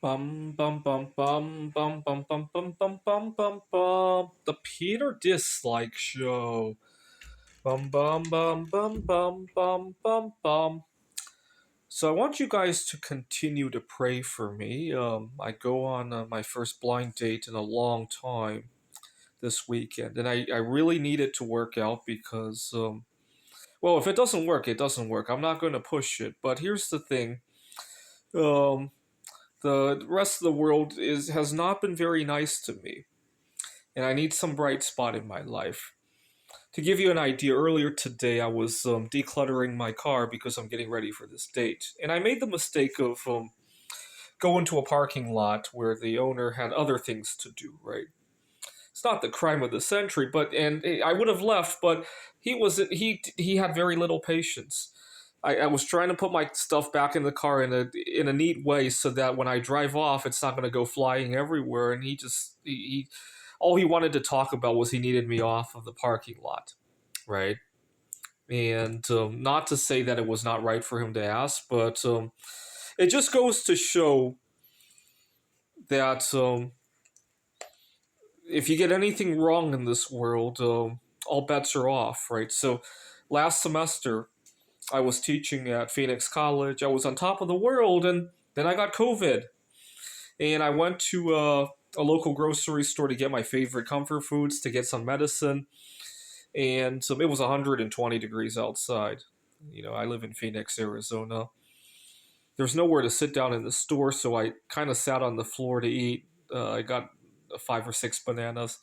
Bum bum bum bum bum bum bum bum bum bum bum bum. The Peter Dislike Show. Bum bum bum bum bum bum bum bum. So I want you guys to continue to pray for me. I go on my first blind date in a long time this weekend, and I really need it to work out because, well, if it doesn't work, it doesn't work. I'm not going to push it. But here's the thing. Um, the rest of the world has not been very nice to me, and I need some bright spot in my life. To give you an idea, earlier today I was decluttering my car because I'm getting ready for this date, and I made the mistake of going to a parking lot where the owner had other things to do. Right? It's not the crime of the century, but and I would have left, but he had very little patience. I was trying to put my stuff back in the car in a neat way so that when I drive off, it's not going to go flying everywhere. And he all he wanted to talk about was he needed me off of the parking lot, right? And not to say that it was not right for him to ask, but it just goes to show that if you get anything wrong in this world, all bets are off, right? So last semester, I was teaching at Phoenix College. I was on top of the world, and then I got COVID. And I went to a local grocery store to get my favorite comfort foods, to get some medicine. And it was 120 degrees outside. You know, I live in Phoenix, Arizona. There's nowhere to sit down in the store, so I kind of sat on the floor to eat. I got 5 or 6 bananas,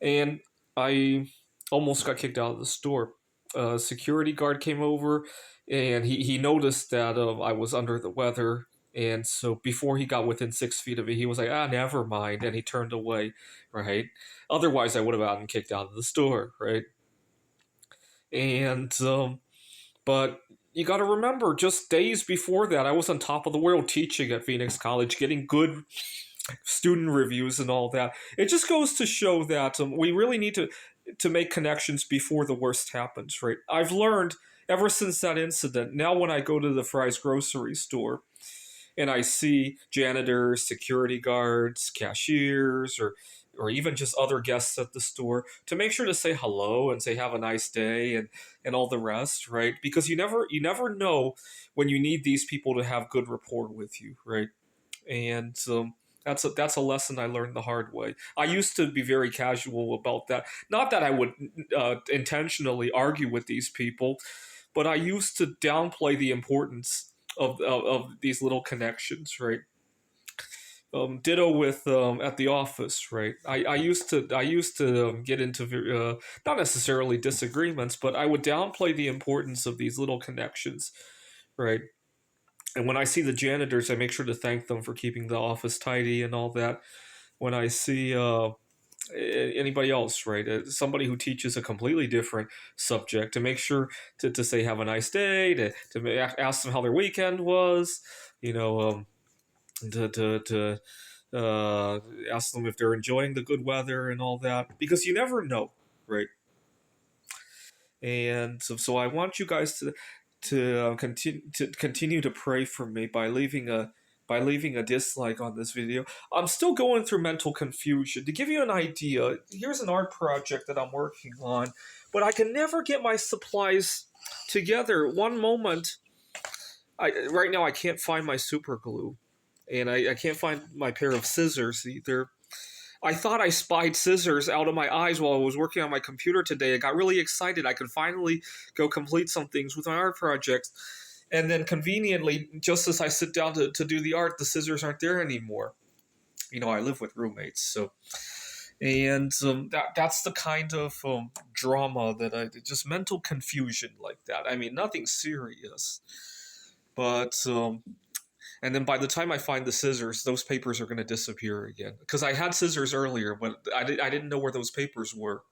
and I almost got kicked out of the store. A security guard came over, and he noticed that I was under the weather. And so before he got within 6 feet of me, he was like, never mind. And he turned away, right? Otherwise, I would have gotten kicked out of the store, right? And, but you got to remember, just days before that, I was on top of the world teaching at Phoenix College, getting good student reviews and all that. It just goes to show that we really need to make connections before the worst happens, right? I've learned ever since that incident. Now, when I go to the Fry's grocery store and I see janitors, security guards, cashiers, or even just other guests at the store, to make sure to say hello and say have a nice day and all the rest, right? Because you never know when you need these people to have good rapport with you, right? And that's a lesson I learned the hard way. I used to be very casual about that. Not that I would intentionally argue with these people, but I used to downplay the importance of these little connections, right? Ditto with at the office, right? I used to get into not necessarily disagreements, but I would downplay the importance of these little connections, right? And when I see the janitors, I make sure to thank them for keeping the office tidy and all that. When I see anybody else, right, somebody who teaches a completely different subject, to make sure to say have a nice day, to ask them how their weekend was, you know, to ask them if they're enjoying the good weather and all that, because you never know, right? And so I want you guys to continue to pray for me by leaving a dislike on this video. I'm still going through mental confusion. To give you an idea, here's an art project that I'm working on, but I can never get my supplies together. One moment, right now I can't find my super glue, and I can't find my pair of scissors either. I thought I spied scissors out of my eyes while I was working on my computer today. I got really excited. I could finally go complete some things with my art project. And then conveniently, just as I sit down to do the art, the scissors aren't there anymore. You know, I live with roommates, so. And that's the kind of drama that just mental confusion like that. I mean, nothing serious. But and then by the time I find the scissors, those papers are going to disappear again. Because I had scissors earlier, but I didn't know where those papers were.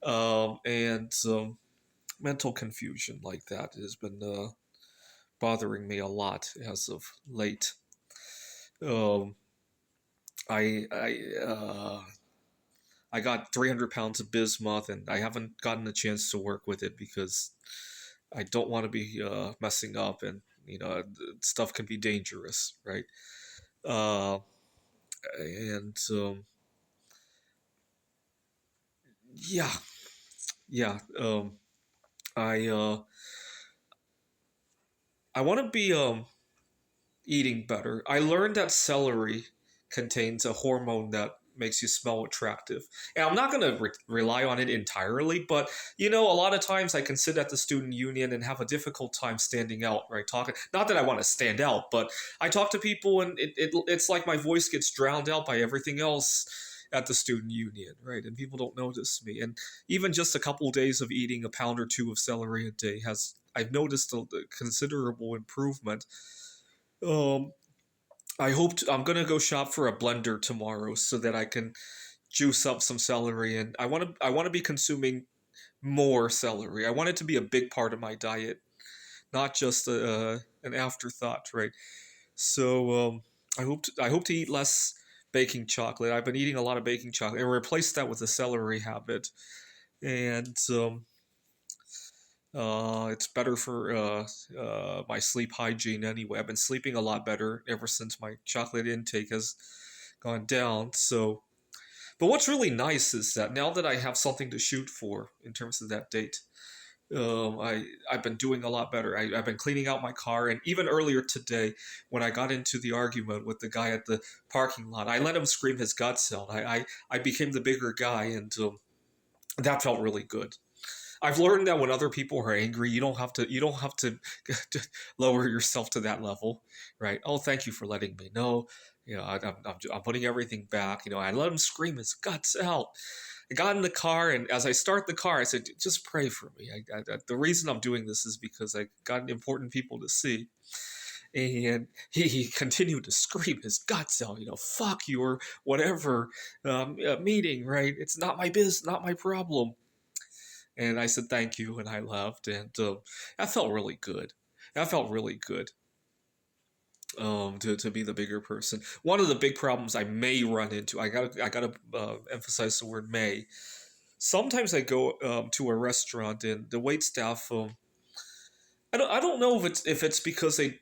And mental confusion like that has been bothering me a lot as of late. Um, I got 300 pounds of bismuth, and I haven't gotten a chance to work with it because I don't want to be messing up, and stuff can be dangerous, right? Uh, and yeah, yeah. I uh, I want to be eating better. I learned that celery contains a hormone that makes you smell attractive. And I'm not going to rely on it entirely, but a lot of times I can sit at the student union and have a difficult time standing out, right? Talking. Not that I want to stand out, but I talk to people and it's like my voice gets drowned out by everything else at the student union, right? And people don't notice me. And even just a couple of days of eating a pound or two of celery a day has I've noticed a considerable improvement. um, I'm gonna go shop for a blender tomorrow so that I can juice up some celery, and I want to be consuming more celery. I want it to be a big part of my diet, not just an afterthought, right? So I hope to eat less baking chocolate. I've been eating a lot of baking chocolate and replace that with a celery habit, and it's better for my sleep hygiene anyway. I've been sleeping a lot better ever since my chocolate intake has gone down. So, but what's really nice is that now that I have something to shoot for in terms of that date, I've been doing a lot better. I've been cleaning out my car, and even earlier today, when I got into the argument with the guy at the parking lot, I let him scream his guts out. I became the bigger guy, and that felt really good. I've learned that when other people are angry, you don't have to lower yourself to that level, right? Oh, thank you for letting me know. I'm putting everything back. I let him scream his guts out. I got in the car, and as I start the car, I said, "Just pray for me." The reason I'm doing this is because I got important people to see. And he continued to scream his guts out, fuck you or whatever meeting, right? It's not my business, not my problem. And I said thank you, and I left, and that felt really good. That felt really good. To be the bigger person. One of the big problems I may run into, I gotta emphasize the word may. Sometimes I go to a restaurant and the wait staff. I don't know if it's because they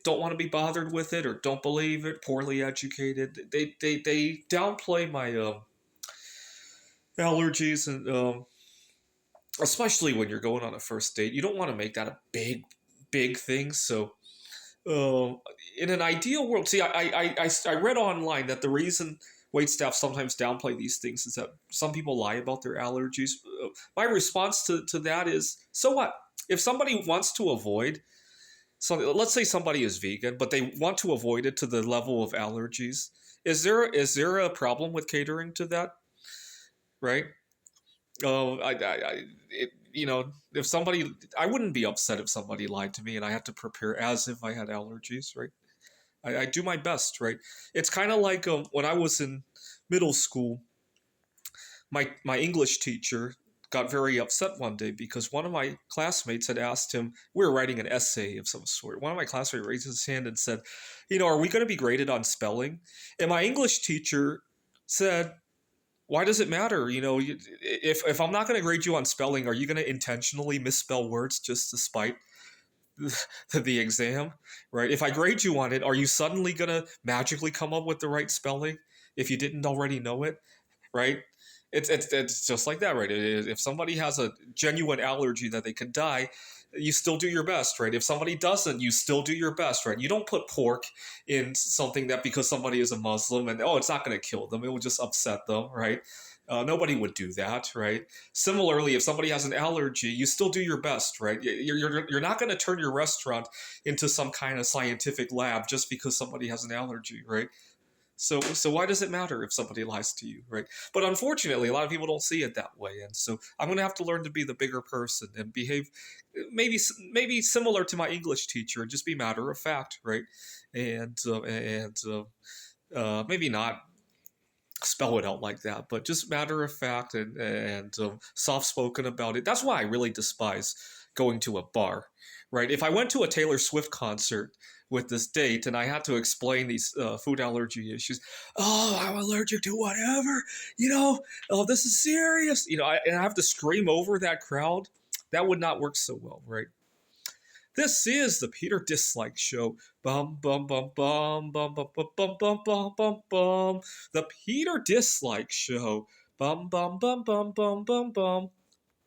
don't want to be bothered with it or don't believe it, poorly educated. They downplay my allergies, and especially when you're going on a first date, you don't want to make that a big thing. So, um, in an ideal world, see, I read online that the reason waitstaff sometimes downplay these things is that some people lie about their allergies. My response to that is, so what? If somebody wants to avoid so, let's say somebody is vegan, but they want to avoid it to the level of allergies. Is there a problem with catering to that? Right? If somebody, I wouldn't be upset if somebody lied to me and I had to prepare as if I had allergies, right? I do my best, right? It's kind of like when I was in middle school, my English teacher got very upset one day because one of my classmates had asked him, we were writing an essay of some sort. One of my classmates raised his hand and said, are we going to be graded on spelling? And my English teacher said, why does it matter? If I'm not going to grade you on spelling, are you going to intentionally misspell words just to spite the exam, right? If I grade you on it, are you suddenly going to magically come up with the right spelling if you didn't already know it, right? It's just like that, right? If somebody has a genuine allergy that they could die, you still do your best, right? If somebody doesn't, you still do your best, right? You don't put pork in something that because somebody is a Muslim and it's not going to kill them, it will just upset them, right? Nobody would do that, right? Similarly, if somebody has an allergy, you still do your best, right? You're not going to turn your restaurant into some kind of scientific lab just because somebody has an allergy, right? So why does it matter if somebody lies to you, right? But unfortunately, a lot of people don't see it that way, and so I'm going to have to learn to be the bigger person and behave maybe similar to my English teacher, and just be matter of fact, right? And maybe not spell it out like that, but just matter of fact and soft spoken about it. That's why I really despise going to a bar, right? If I went to a Taylor Swift concert with this date and I had to explain these food allergy issues, oh, I'm allergic to whatever, oh, this is serious, and I have to scream over that crowd. That would not work so well, right? This is the Peter Dislike Show. Bum bum bum bum bum bum bum bum bum bum bum bum. The Peter Dislike Show. Bum bum bum bum bum bum bum.